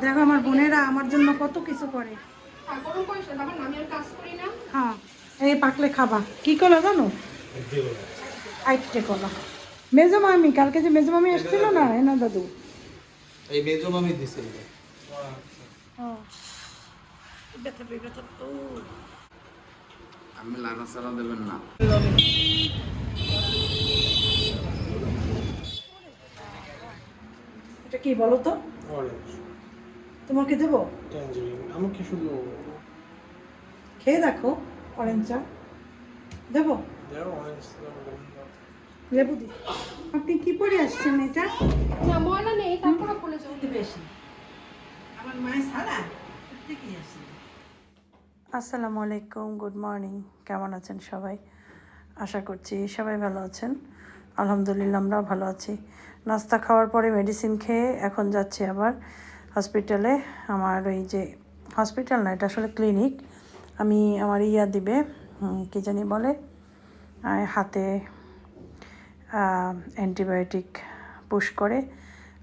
দেখো আমার বোনেরা আমার জন্য কত কিছু করে। হ্যাঁ, এই পাকলে খাবা। কি কলা জানো? আইটে কলা। মেজো মামি, কালকে যে মেজো মামি এসেছিল না, না দাদু, এই মেজো মামি দিছে। আমি লানা সারা দেবেন না। এটা কি বলো তো? তোমাকে দেবো? আমাকে শুধু খেয়ে দেখো অরেঞ্জটা। দেবো? লেবু দি। আপনি কি পরে আসছেন এটা? না ময়লা নেই, তারপরে বলে যাও বেশি আমার মায়ের সারা ঠিকই আছে। আসসালামু আলাইকুম, গুড মর্নিং। কেমন আছেন সবাই? আশা করছি সবাই ভালো আছেন। আলহামদুলিল্লাহ আমরাও ভালো আছি। নাস্তা খাওয়ার পরে মেডিসিন খেয়ে এখন যাচ্ছি আবার হসপিটালে। আমার ওই যে হসপিটাল না, এটা আসলে ক্লিনিক। আমি আমার দিবে, কী জানি বলে, হাতে অ্যান্টিবায়োটিক পুশ করে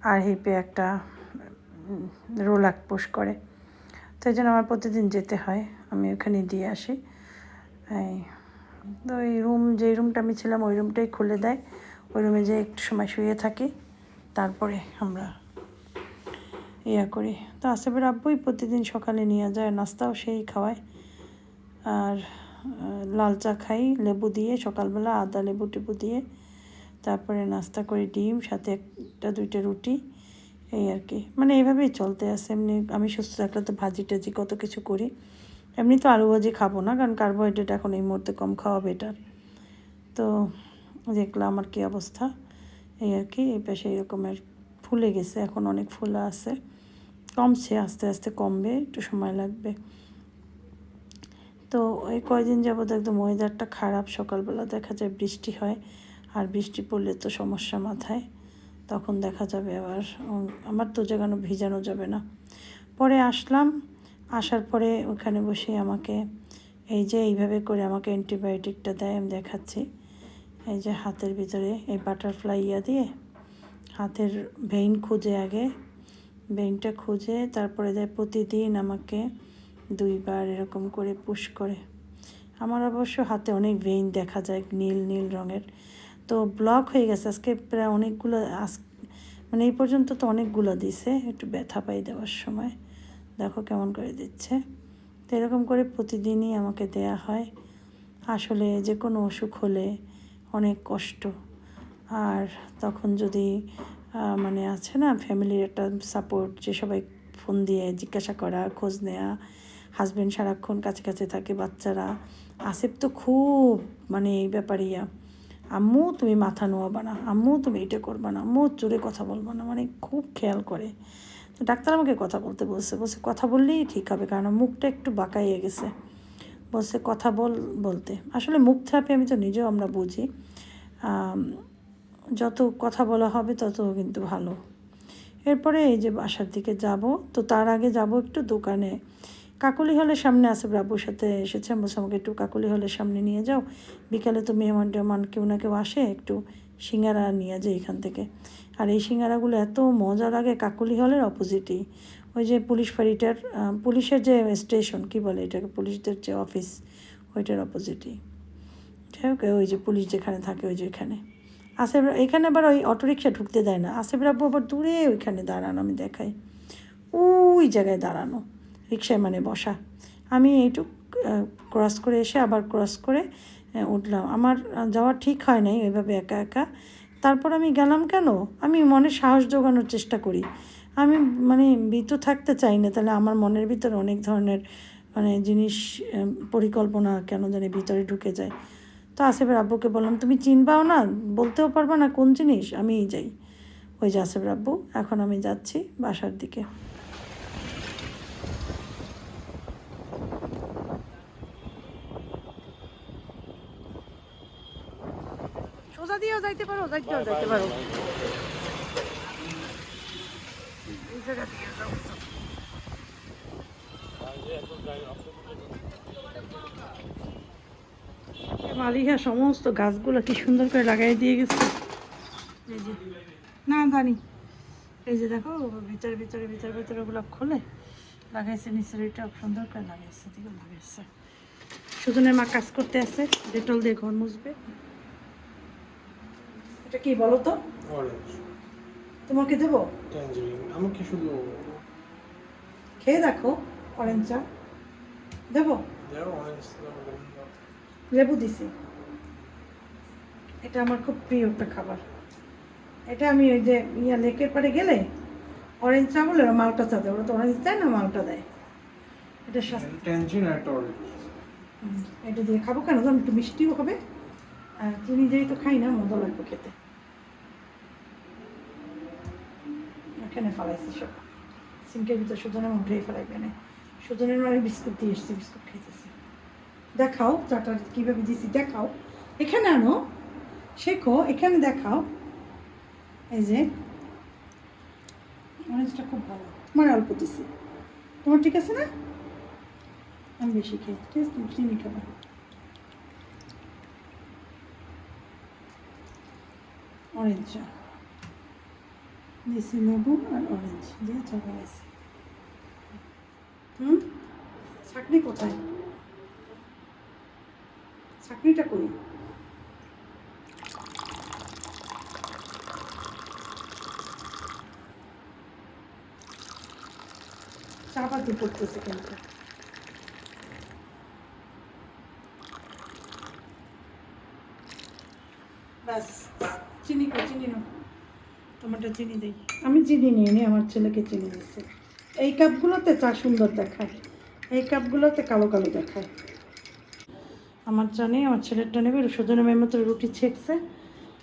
আর হিপে একটা রোলাক পুশ করে। তো এই জন্য আমার প্রতিদিন যেতে হয়, আমি ওখানে দিয়ে আসি। এই তো ওই যে রুমটা আমি ছিলাম ওই রুমটাই খুলে দেয়। ওই রুমে যেয়ে একটু সময় শুয়ে থাকি, তারপরে আমরা করি। তো আসিফের আব্বুই প্রতিদিন সকালে নিয়ে যায়, নাস্তাও সেই খাওয়ায়। আর লাল চা খাই লেবু দিয়ে, সকালবেলা আদা লেবু টেবু দিয়ে। তারপরে নাস্তা করি ডিম, সাথে একটা দুইটা রুটি, এই আর কি। মানে এইভাবেই চলতে আসে। এমনি আমি সুস্থ থাকলে তো ভাজি টাজি কত কিছু করি। এমনি তো আলু ভাজি খাবো না, কারণ কার্বোহাইড্রেট এখন এই মুহূর্তে কম খাওয়া বেটার। তো দেখলাম আমার কী অবস্থা, এই আর কি। এই পাশে এরকমের ফুলে গেছে, এখন অনেক ফুলা আছে, কমছে, আস্তে আস্তে কমবে, একটু সময় লাগবে। তো এই কয়দিন যাবত একদম ওয়েদারটা খারাপ। সকালবেলা দেখা যায় বৃষ্টি হয়, আর বৃষ্টি পড়লে তো সমস্যা মাথায়। তখন দেখা যাবে আবার আমার তো যেখানে ভিজানো যাবে না। পরে আসলাম, আসার পরে ওখানে বসে আমাকে এই যে এইভাবে করে আমাকে অ্যান্টিবায়োটিকটা দেয়, আমি দেখাচ্ছি। এই যে হাতের ভিতরে এই বাটারফ্লাই দিয়ে হাতের ভেইন খুঁজে, আগে ভেইনটা খুঁজে তারপরে দেয়। প্রতিদিন আমাকে 2 বার এরকম করে পুশ করে। আমার অবশ্য হাতে অনেক ভেইন দেখা যায়, নীল নীল রঙের। তো ব্লক হয়ে গেছে আজকে প্রায় অনেকগুলো, মানে এই পর্যন্ত তো অনেকগুলো দিছে। একটু ব্যথা পাই দেওয়ার সময়, দেখো কেমন করে দিচ্ছে। তো এরকম করে প্রতিদিনই আমাকে দেয়া হয়। আসলে যে কোনো অসুখ হলে অনেক কষ্ট। আর তখন যদি মানে আছে না ফ্যামিলির একটা সাপোর্ট, যে সবাই ফোন দিয়ে জিজ্ঞাসা করা, খোঁজ নেওয়া। হাজব্যান্ড সারাক্ষণ কাছে কাছে থাকে, বাচ্চারা। আসিফ তো খুব মানে এই ব্যাপারে আম্মু তুমি মাথা নোয়াবা না, আম্মু তুমি এটা করবা না, আম্মু জোরে কথা বলবা না, মানে খুব খেয়াল করে। তো ডাক্তার আমাকে কথা বলতে বলছে কথা বললেই ঠিক হবে, কারণ মুখটা একটু বাঁকাইয়ে গেছে। বলছে কথা বলতে। আসলে মুখ থেরাপি আমি তো নিজেও আমরা বুঝি, যত কথা বলা হবে তত কিন্তু ভালো। এরপরে এই যে বাসার দিকে যাব, তো তার আগে যাব একটু দোকানে। কাকুলি হলের সামনে আসিফ রাব্বুর সাথে এসেছে, বলছে আমাকে একটু কাকুলি হলের সামনে নিয়ে যাও, বিকালে তো মেহমান কেউ না কেউ আসে, একটু সিঙ্গারা নিয়ে যায় এখান থেকে। আর এই সিঙ্গারাগুলো এত মজা লাগে। কাকুলি হলের অপোজিটেই ওই যে পুলিশ ফাঁড়িটার, পুলিশের যে স্টেশন কী বলে এটাকে, পুলিশদের যে অফিস, ওইটার অপোজিটেই। যাই হোক, ওই যে পুলিশ যেখানে থাকে ওই যে ওইখানে আসিফ। এখানে আবার ওই অটোরিকশা ঢুকতে দেয় না। আসিফ রাব্বু আবার দূরে ওইখানে দাঁড়ানো, আমি দেখাই, ওই জায়গায় দাঁড়ানো, রিক্সায় মানে বসা। আমি এইটুক ক্রস করে এসে আবার ক্রস করে উঠলাম। আমার যাওয়া ঠিক হয় নাই ওইভাবে একা একা। তারপর আমি গেলাম কেন, আমি মনে সাহস জোগানোর চেষ্টা করি। আমি মানে ভীত থাকতে চাই না, তাহলে আমার মনের ভিতরে অনেক ধরনের মানে জিনিস, পরিকল্পনা কেন জানি ভিতরে ঢুকে যায়। তো আসিফের আব্বুকে বললাম তুমি চিনবাও না, বলতেও পারবা না কোন জিনিস, আমিই যাই। ওই যে আসিফের আব্বু। এখন আমি যাচ্ছি বাসার দিকে। সোজা দিয়েও যাইতে পারো, যাইতে পারো। এই জায়গা দিয়ে যাও। মালিহা সমস্ত গাছগুলো কি সুন্দর করে লাগাই দিয়ে গেছে। এই যে না জানি এই যে দেখো ভিতরে ভিতরে ভিতরে ভিতরে ওগুলো খুলে লাগাইছে, নিচের ওইটা সুন্দর করে লাগাইছে, দিকে লাগাইছে। সুজনের মা কাজ করতে আছে, ডেটল দিয়ে ঘর মুছবে। এটা কি বলো তো? অরেঞ্জ, তোমাকে দেবো? ট্যাঞ্জারিন। আমাকে শুধু খেয়ে দেখো অরেঞ্জটা। দেবো? দাও অরেঞ্জ, লেবু দিছি। এটা আমার খুব প্রিয় একটা খাবার। এটা আমি ওই যে লেকের পাড়ে গেলে অরেঞ্জ চা বলে ওরা মালটা চা দেয়, ওরা তো অরেঞ্জ দেয় না, মালটা দেয়। এটা স্বাস্থ্য। ট্যাঞ্জারিন আর অরেঞ্জ। এটা দিয়ে খাবো কেন, তো একটু মিষ্টিও হবে আর চিনি যেই তো খাই না, মজা লাগবে খেতে। এখানে ফেলাইছি সব সিঙ্কের ভিতরে, সুজনের উঠেই ফেলাইবে না। সুজনের মানে বিস্কুট দিয়ে এসছি, বিস্কুট খাইতেছে। দেখাও চাটা কীভাবে দিছি, দেখাও। এখানে আনো, শেখো, এখানে দেখাও। এই যে অরেঞ্জটা খুব ভালো, তোমার অল্প দিছি, তোমার ঠিক আছে না? আমি বেশি খাই, ঠিক আছে? তুমি চিনি খাবে। অরেঞ্জ চা দিছি, লেবু আর অরেঞ্জ দিয়ে চা বানাইছি। ছাকনি কোথায়? ছাকনিটা করি। চা পাতি পড়তেছে কিন্তু। ব্যাস, চিনি কো, চিনি নাও, তোমারটা চিনি দিই। আমি চিনি নিয়ে নি, আমার ছেলেকে চিনি দিচ্ছে। এই কাপগুলোতে চা সুন্দর দেখায়, এই কাপগুলোতে কালো কালো দেখায়। আমার চা নেই, আমার ছেলেরটা নেবে। সুজনের মেয়ের মতো রুটি ছেঁকছে,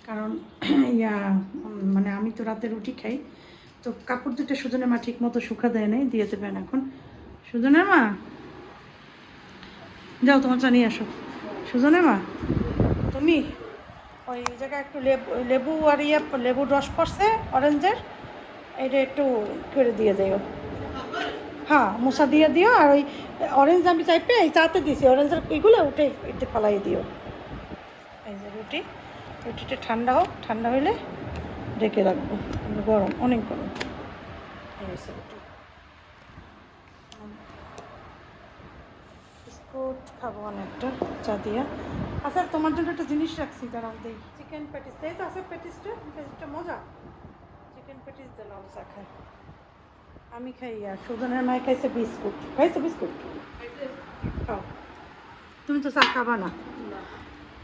কারণ মানে আমি তো রাতে রুটি খাই, তো কাপড় দুটো সুজনের মা ঠিক মতো শুকা দেয় নাই, দিয়ে দেবেন এখন। সুজনের মা যাও, তোমার চা নিয়ে আসো। সুজনের মা তুমি ওই জায়গায় একটু লেবু আর লেবুর রস পড়ছে অরেঞ্জের, এটা একটু করে দিয়ে দিও। হ্যাঁ, মশা দিয়ে দিও। আর ওই অরেঞ্জ আমি চাইপে এই চাতে দিছি, অরেঞ্জের এগুলো উঠে একটু ফালাই দিও। এই যে রুটিটা ঠান্ডা হোক, ঠান্ডা হইলে ঢেকে রাখবো, গরম, অনেক গরম। এই হচ্ছে রুটি। বিস্কুট খাবো অনেকটা চা দিয়া। আচ্ছা, তোমার জন্য একটা জিনিস রাখছি, দাঁড়াও দেই। চিকেন প্যাটিস, তাই তো আছে প্যাটিসটা মজা। চিকেন প্যাটিস দিয়ে লাল চা খাই, আমি খাই। আর সুজনের মায় খাইছে বিস্কুট। খাইছো বিস্কুট? খাও। তুমি তো চা খাবা না,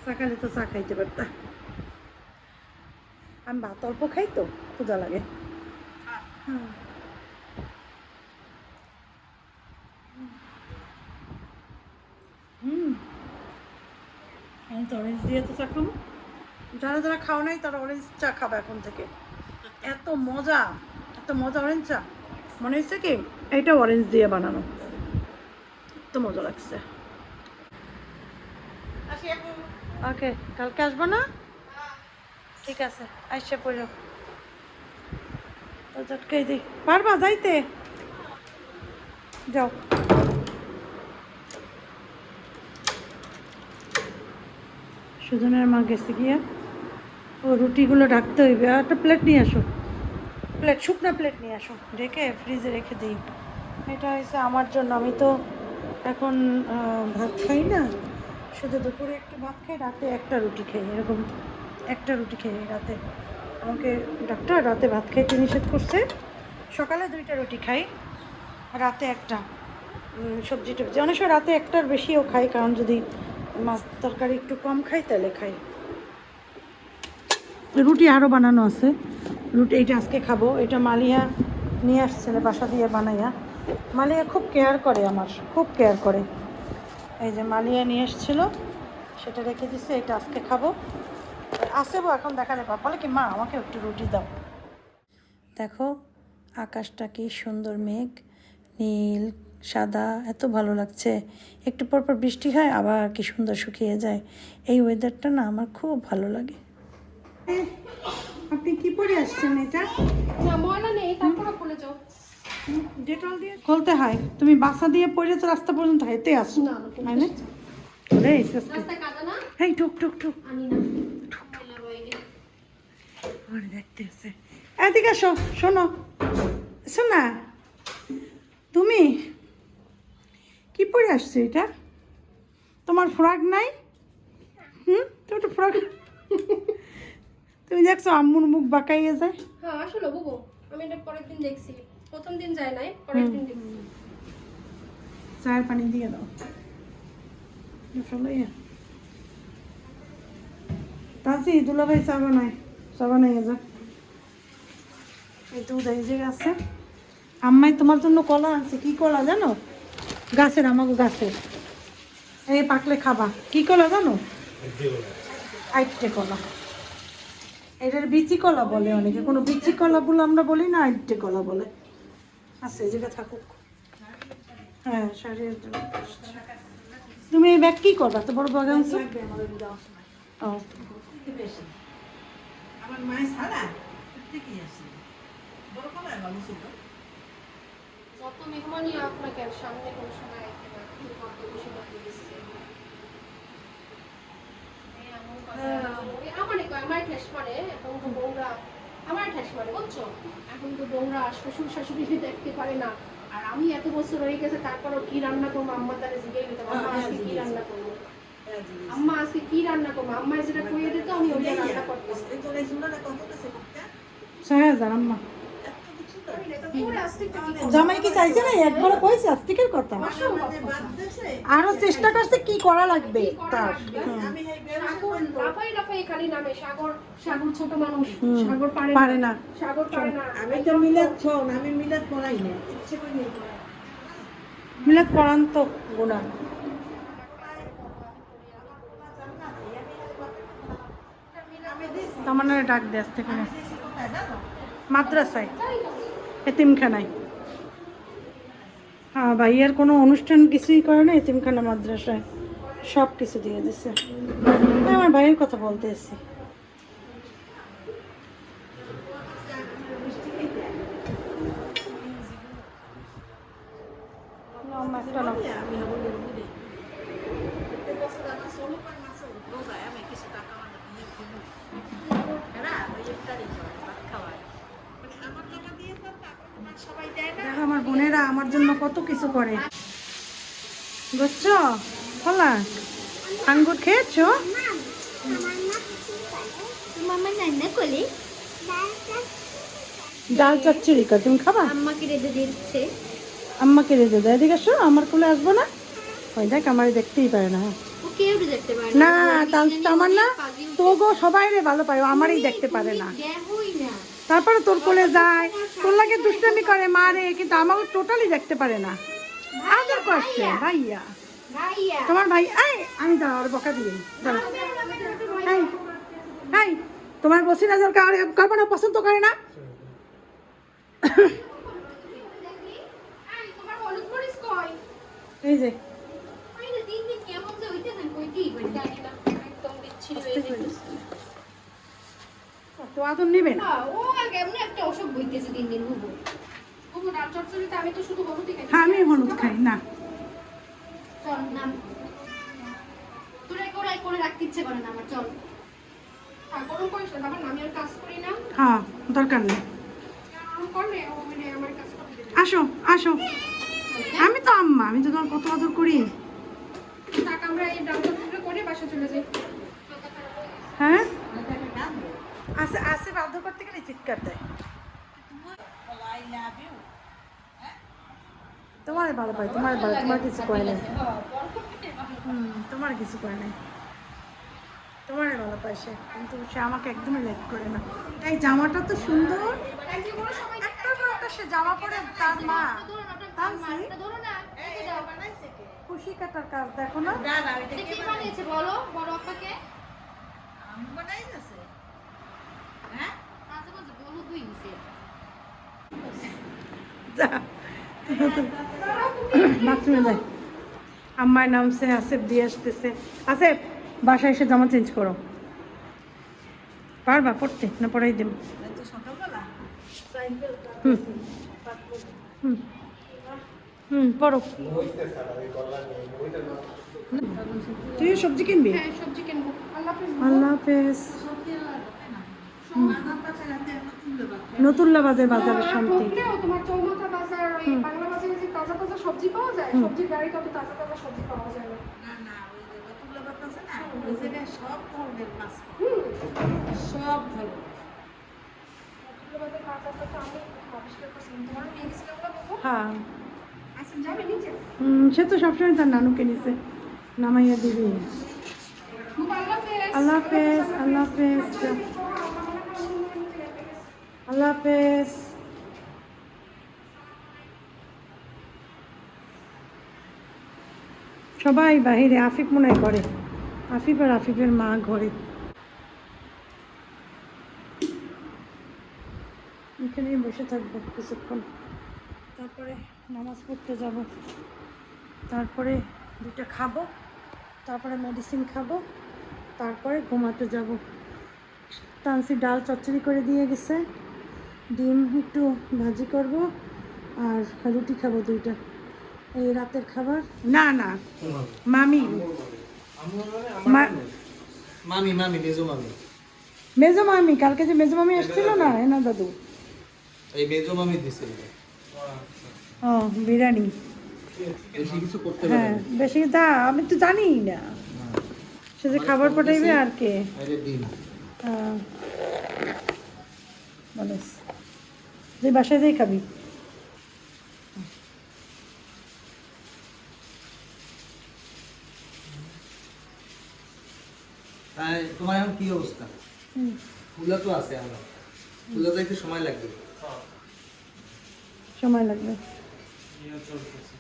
চা খাইলে তো চা খাইতে পারতা। আমি ভাত অল্প খাই তো, ক্ষুধা লাগে। আমি তো অরেঞ্জ দিয়ে তো চা খাবো। যারা যারা খাও নাই তারা অরেঞ্জ চা খাবে এখন থেকে। এত মজা, এত মজা অরেঞ্জ চা। মনে হচ্ছে কি এইটা অরেঞ্জ দিয়ে বানানো, এত মজা লাগছে। ওকে, কালকে আসবো না? ঠিক আছে, আইসা পড়ো। তো ঝটকাই দিই, পারবা যাইতে? যাও। সুজনের মা গেছে গিয়া, ও রুটিগুলো ঢাকতে হইবে। আর একটা প্লেট নিয়ে আসো, প্লেট, শুকনা প্লেট নিয়ে আসো, ঢেকে ফ্রিজে রেখে দিই। এটা হয়েছে আমার জন্য, আমি তো এখন ভাত খাই না, শুধু দুপুরে একটু ভাত খাই, রাতে একটা রুটি খাই, এরকম একটা রুটি খাই রাতে। আমাকে ডাক্তার রাতে ভাত খাইতে নিষেধ করছে, সকালে 2টা রুটি খাই, রাতে একটা। সবজি টবজি অনেক সময় রাতে একটার বেশিও খাই, কারণ যদি মাছ তরকারি একটু কম খাই তাহলে খাই। রুটি আরও বানানো আছে, রুটি এইটা আজকে খাবো। এটা মালিয়া নিয়ে আসছিল বাসা দিয়ে বানাইয়া। মালিয়া খুব কেয়ার করে, আমার খুব কেয়ার করে। এই যে মালিয়া নিয়ে এসেছিলো, সেটা রেখে দিচ্ছে, এটা আজকে খাবো। আসবো এখন, দেখা যাবে। বলে কি মা আমাকে একটু রুটি দাও। দেখো আকাশটা কি সুন্দর, মেঘ, নীল, সাদা, এত ভালো লাগছে। একটু পর পর বৃষ্টি হয়, আবার কি সুন্দর শুকিয়ে যায়। এই ওয়েদারটা না আমার খুব ভালো লাগে। আপনি কি পরে আসছেন? এটা না, ময়লা নেই, তারপরে খুলে যাও। ডেটল দিয়ে খুলতে হয়। তুমি বাসা দিয়ে পরে তো রাস্তা পর্যন্ত হেঁটে আসো, না, তাই না? রে রাস্তায় কাদা না, এই টুক টুক টুক আনি না। ময়লা রয়ে গেছে। আর দেখতে আছে এদিকে আসো, শোনো শোনা, তুমি কি পরে আসছো এটা? তোমার ফ্রক নাই? তুমি তো ফ্রক তুমি দেখছো আম্মুর মুখ বাঁকাইয়ে যায়। হ্যাঁ আসলে বুবু, আমি এটা পরের দিন দেখছি, প্রথম দিন যায় নাই, পরের দিন দেখছি। চায়ের পানি দিয়ে দাও। তাছি দুলাভাই চা বানায়, চা বানাইয়ে যা। এই দুধ এই যে আছে। আম্মাই তোমার জন্য কলা আছে। কি কলা জানো? গাছের, আমাকে গাছের। এই পাকলে খাবা। কি কলা জানো? আইটে কলা। এটার বিচি কলা বলে অনেকে, কোনো বিচি কলা বলে আমরা বলি না, আইটে কলা বলে। আছে এই জায়গা থাকুক। হ্যাঁ শাড়ির জন্য। তুমি এই ব্যাগ কি করবা? তো বড় ব্যাগ আনছো? ও আমার মায়ের ছাড়া কি আছে বড় কলা ভালো ছিল। যত মেহমানই আপনাকে সামনে কোনো সময় আসতে না, কিন্তু কত বেশি কত দিচ্ছে। আমার ঠেস মারে এখন তো বউরা, আমার ঠেস মারে বুঝছো। এখন তো বউরা শ্বশুর শাশুড়ি দেখতে পারে না। আর আমি এত বছর হয়ে গেছে, তারপরও কি রান্না করবো আম্মা তারা জিজ্ঞেস দিতাম, আম্মা আজকে কি রান্না করবো, আম্মা আজকে কি রান্না করবো, আম্মা যেটা কইয়ে দিত আমি ওইটা রান্না করতাম। ৬,০০০ আম্মা। জামাই কি চাইছে না? একবার কইছে আস্তিকের কথা, আরো চেষ্টা করছে কি করা লাগবে তার। লাফাই লাফাই খালি নামে সাগর, সাগর ছোট মানুষ, সাগর পারে না। সাগর পারে না। আমি তো মিলাদ ছন, আমি মিলাদ পড়াই না, ইচ্ছে করে নিয়ে পড়াই। মিলাদ পড়ান তো গুণা। তামান্নারে ডাক দে আজ থেকে মাদ্রাসায়, এতিমখানায়। হ্যাঁ ভাইয়ার কোনো অনুষ্ঠান কিছুই করে না, এতিমখানা মাদ্রাসায় সব কিছু দিয়ে দিছে। আমার ভাইয়ের কথা বলতে এসেছি। একটা নাও। আমি হবো বুড়ি এতে বছর আমার সোলো পান মাছ রোজায় আমি কিছু টাকা আমাদের দিয়ে দিব। এরা ওই ইফতারি করে ভাত খাওয়ায়, মানে আমার টাকা দিয়ে তো আপনার সবাই দেয় না। দেখো আমার বোনেরা আমার জন্য কত কিছু করে, বুঝছো? বলা আঙ্গুর খেয়েছো? মামা রান্না করলে ডাল চচ্চড়ি কর, তুমি খাবা? আম্মাকে রেঁধে দিচ্ছে। আম্মাকে রেঁধে দেয়। এদিকে আসো, আমার কোলে আসবো না? ওই দেখ আমার দেখতেই পারে না। ও কেউ দেখতে পারে না আমার না, তো গো সবাই রে ভালো পায়, ও আমারই দেখতে পারে না। দেখোই না। তারপরে তোর কোলে যায়, তোর লাগে দুষ্টামি করে মারে, কিন্তু আমাকে টোটালি দেখতে পারে না। আদর করছে ভাইয়া, ভাইয়া তোমার ভাই। এই আমি দাও আর বকা দিয়ে দাঁড়া। এই এই তোমার বসি না যার কারণ পছন্দ করে না। তোমার হলুদ মরিচ কই? এই যে ওই যে দিন দিন কেমন যে হইতেছেন কইতেই পারি না। জানি না, একদম বিচ্ছিরি হয়ে যাইতেছে। তো আদর নেবে না। ও আর কেমন একটা অসুখ হইতেছে দিন দিন বুবু। বুবু ডাল চচ্চড়িতে আমি তো শুধু হলুদই খাই। হ্যাঁ আমি হলুদ খাই না। চল নাম তোরা করে রাখতে ইচ্ছে করে না আমার, চল। আর গরম করিস না, তারপর আমি আর কাজ করি না। হ্যাঁ দরকার নেই। গরম করলে ও মানে আমার কাজ করে দেবে। আসো আসো, আমি তো আম্মা, আমি তো তোমার কত আদর করি। টাকা আমরা এই ডাল চচ্চড়ি করে বাসা চলে যাই। হ্যাঁ আসে আসে, বাধ্য করতে গেলে চিৎকার দেয়। তোমার ভালো পাই, তোমার ভালো, তোমার কিছু কয় নাই। তোমার কিছু কয় নাই, তোমার ভালো পায় সে, কিন্তু সে আমাকে একদমই লাইক করে না। এই জামাটা তো সুন্দর, একটা সে জামা পরে তার মা ধরো না, এই দাও বানাইছে কে? খুশি কাটার কাজ দেখো না। এটা কে বানিয়েছে বলো? বড় আপাকে আমি বানাই আছে। হ্যাঁ আজে বাজে বলো দুই নিছে। বাথরুমে যাই। আম্মার নামছে, আসেফ দিয়ে আসতেছে। আসেফ বাসায় এসে জামা চেঞ্জ করো। পারবা পড়তে না? পড়াই দেব। তো সকালবেলা হুম হুম হুম পড়ো। তুই সবজি কিনবি? হ্যাঁ সবজি কিনবো। আল্লাহ হাফেজ। আল্লাহ হাফেজ। নতুল্লাবাদের বাজারের শান্তি। ঢুকলেও তোমার চৌমাথা বাজার, ওই বাংলা বাজারে যে তাজা তাজা সবজি পাওয়া যায়, সবজির গাড়িতে অত তাজা তাজা সবজি পাওয়া যায় না। না না, ওই যে রতুল্লাবাদ আছে না, ওই জায়গায় সব ধরনের মাছ সব ধরনের। রতুল্লাবাদের বাজারটা তো আমি আবিষ্কার করছিলাম, তোমার নিয়ে গেছিলাম না বাবু? হ্যাঁ আচ্ছা, যাবে নিচে? সে তো সবসময় তার নানুকে নিছে, নামাইয়া দিবি। আল্লাহ হাফেজ। আল্লাহ হাফেজ, আল্লাহ হাফেজ, আল্লাহ হাফেজ। সবাই বাহিরে, আফিফ মনে হয় করে, আফিফ আর আফিফের মা ঘরে। এখানেই বসে থাকবো কিছুক্ষণ, তারপরে নামাজ পড়তে যাব, তারপরে দুটো খাবো, তারপরে মেডিসিন খাবো, তারপরে ঘুমাতে যাব। তানসি ডাল চচ্চড়ি করে দিয়ে গেছে, ডিম একটু ভাজি করব, আর রুটি খাবো 2টা। এই রাতের খাবার। না না, মামি মামি মামি মেজো মামি। মেজো মামি, কালকে যে মেজো মামি এসেছিল না, এনা দাদু, এই মেজো মামি দিছে। ও বিরিয়ানি। বেশি কিছু করতে হ্যাঁ পারে বেশি দা, আমি তো জানিই না, সে যে খাবার পাঠাইবে আর কে। আরে ডিম। বলিস তুই বাসায় যাই খাবি। তাই তোমার এখন কি অবস্থা? ফুলা তো আছে আমরা, ফুলা যাইতে সময় লাগবে। সময় লাগবে,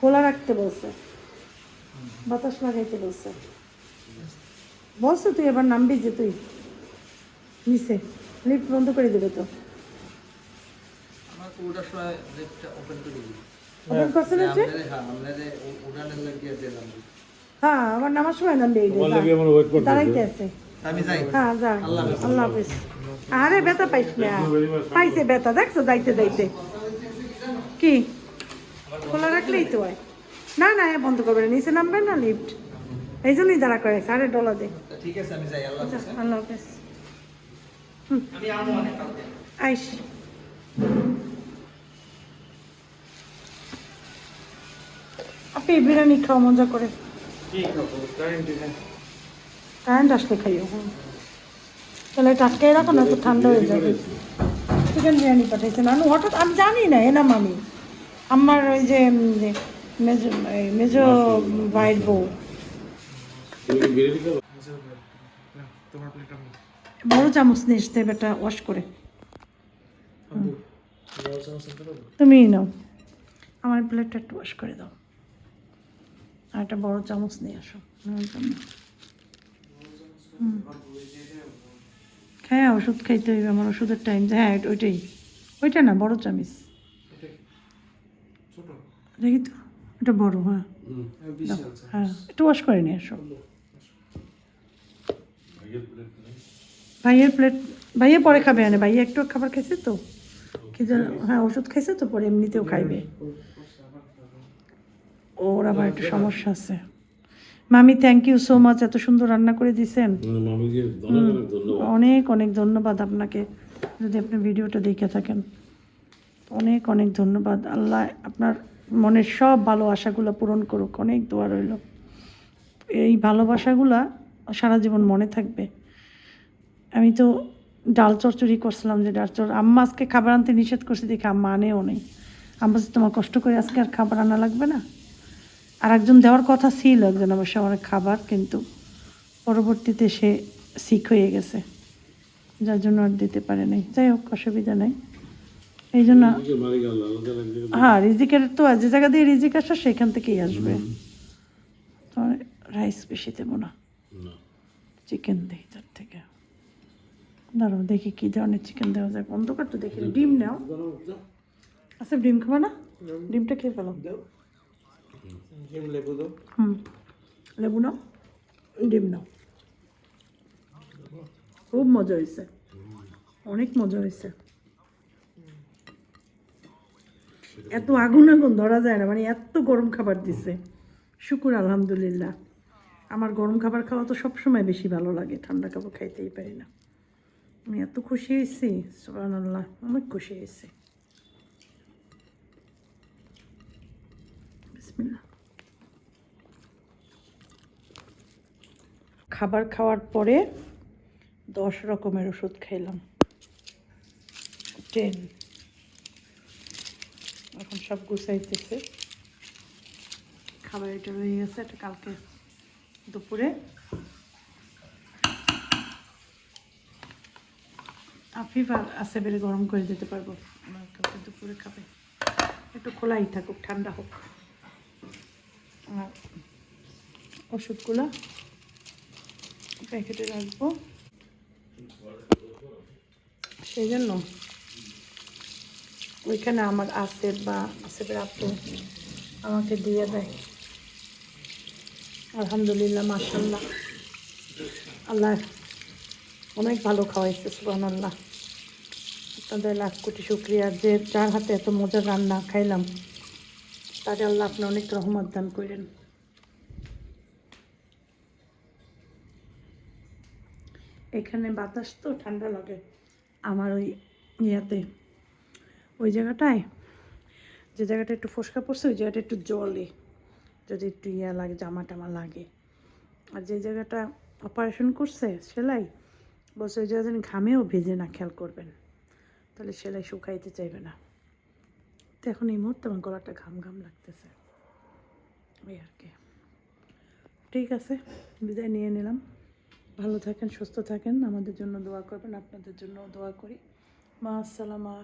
খোলা রাখতে বলছে, বাতাস লাগাইতে বলছে। বলছো তুই এবার নামবি যে, তুই নিচে লিফট বন্ধ করে দেবে তো। আমার তো ওটার সময় লিফটটা ওপেন করে দিই। ওপেন করছে না যে? হ্যাঁ আমাদের উড়ানের লাগিয়ে দিলাম। হ্যাঁ আমার নামার সময় নামবে, এই দাঁড়াইতে আছে। আমি যাই। হ্যাঁ যা, আল্লাহ হাফেজ। আরে ব্যথা পাইস না, পাইছে ব্যথা, দেখছো যাইতে যাইতে। কি খোলা রাখলেই তো হয়। না না, এ বন্ধ করবে না, নিচে নামবে না লিফট, এই জন্যই দাঁড়া করে। আরে ডলা দে। ঠিক আছে আমি যাই। আল্লাহ হাফেজ। আল্লাহ হাফেজ। আমি আমো অনেক কালকে। আইস। আপনি বিরিয়ানি খাও মজা করে, কি খাবো? কারেন্ট নেই। কারেন্ট আসলে খাইও। তাহলে টাটকাই রাখো, না তো ঠান্ডা হয়ে যাবে। চিকেন বিরিয়ানি পাঠাইছে নানু হঠাৎ, আমি জানি না এনাম আমি। আমার ওই যে মেজো মেজো ভাইয়ের বউ তোমার প্লেট আমি বড় চামচ নিয়ে এসতে, বেটা ওয়াশ করে। তুমিই নাও, আমার প্লেটটা একটু ওয়াশ করে দাও, আর একটা বড় চামচ নিয়ে আসো আমার জন্য। হ্যাঁ ওষুধ খাইতে হইবে, আমার ওষুধের টাইম। হ্যাঁ ওইটাই, ওইটা না বড় চামচ, ছোট দেখি তো ওটা বড়। হ্যাঁ দাও। হ্যাঁ একটু ওয়াশ করে নিয়ে আসো। ভাইয়ের প্লেট, ভাইয়া পরে খাবে, আনে ভাইয়া একটু খাবার খাইছে তো, কি যেন, হ্যাঁ ওষুধ খাইছে তো, পরে এমনিতেও খাইবে। ওর আবার একটু সমস্যা আছে। মামি থ্যাংক ইউ সো মাচ, এত সুন্দর রান্না করে দিয়েছেন। অনেক অনেক ধন্যবাদ আপনাকে, যদি আপনি ভিডিওটা দেখে থাকেন। অনেক অনেক ধন্যবাদ। আল্লাহ আপনার মনের সব ভালো আশাগুলো পূরণ করুক, অনেক দোয়া রইল। এই ভালোবাসাগুলা সারা জীবন মনে থাকবে। আমি তো ডাল চচ্চড়ি করছিলাম, যে ডাল আম্মা আজকে খাবার আনতে নিষেধ করছে দেখে আম্মা আনেও নেই। আম্মা বলছে তোমার কষ্ট করে আজকে আর খাবার আনা লাগবে না। আর একজন দেওয়ার কথা ছিল, একজন অবশ্য অনেক খাবার, কিন্তু পরবর্তীতে সে সিক হয়ে গেছে, যার জন্য আর দিতে পারে নাই। যাই হোক, অসুবিধা নেই। এই জন্য হ্যাঁ, রিজিকের তো যে জায়গা দিয়ে রিজিক আসে সেখান থেকেই আসবে। তো রাইস বেশি দেবো না, চিকেন দিই তার থেকে। দাঁড়াও দেখি কী ধরনের চিকেন দেওয়া যায়। অন্ধকার তো দেখি। ডিম নাও, আচ্ছা ডিম খাবা না? ডিমটা খেয়ে ফেলো। লেবু দাও। লেবু নাও, ডিম নাও। খুব মজা হয়েছে, অনেক মজা হয়েছে। এত আগুন আগুন ধরা যায় না, মানে এত গরম খাবার দিছে। শুকুর আলহামদুলিল্লাহ। আমার গরম খাবার খাওয়া তো সবসময় বেশি ভালো লাগে, ঠান্ডা খাবার খাইতেই পারি না। আমি এত খুশি হয়েছি, সুবহানাল্লাহ, অনেক খুশি হয়েছি। বিসমিল্লাহ। খাবার খাওয়ার পরে 10 রকমের ওষুধ খাইলাম, 10। এখন সব গুছাইতেছে। খাবার এটা রয়ে গেছে, এটা কালকে দুপুরে আফিফ আর আসেবেরে গরম করে দিতে পারবো, ওরা কালকে দুপুরে খাবে। একটু খোলাই থাকুক, ঠান্ডা হোক। আর ওষুধগুলো প্যাকেটে রাখবো, সেই জন্য ওইখানে আমার আসেব বা আসেবের আপু আমাকে দিয়ে দেয়। আলহামদুলিল্লাহ, মাশাআল্লাহ, আল্লাহ অনেক ভালো খাওয়াইছে, সুবহানাল্লাহ। আপনাদের লাখ কোটি শুকরিয়া, যে যার হাতে এত মজার রান্না খাইলাম তারে আল্লাহ আপনি অনেক রহমত দান করেন। এখানে বাতাস তো ঠান্ডা লাগে আমার ওই ইয়াতে, ওই জায়গাটায়, যে জায়গাটা একটু ফোসকা পড়ছে ওই জায়গাটা একটু জলে, যদি একটু ইয়া লাগে, জামা টামা লাগে। আর যে জায়গাটা অপারেশন করছে সেলাই, বলছে ওই জায়গা যেন ঘামেও ভেজে না, খেয়াল করবেন, তাহলে সেলাই শুকাইতে চাইবে না। তো এখন এই মুহূর্তে আমার গলাটা ঘাম ঘাম লাগতেছে, ওই আর কি। ঠিক আছে, বিদায় নিয়ে নিলাম। ভালো থাকেন, সুস্থ থাকেন, আমাদের জন্য দোয়া করবেন, আপনাদের জন্য দোয়া করি। মা আসসালামা।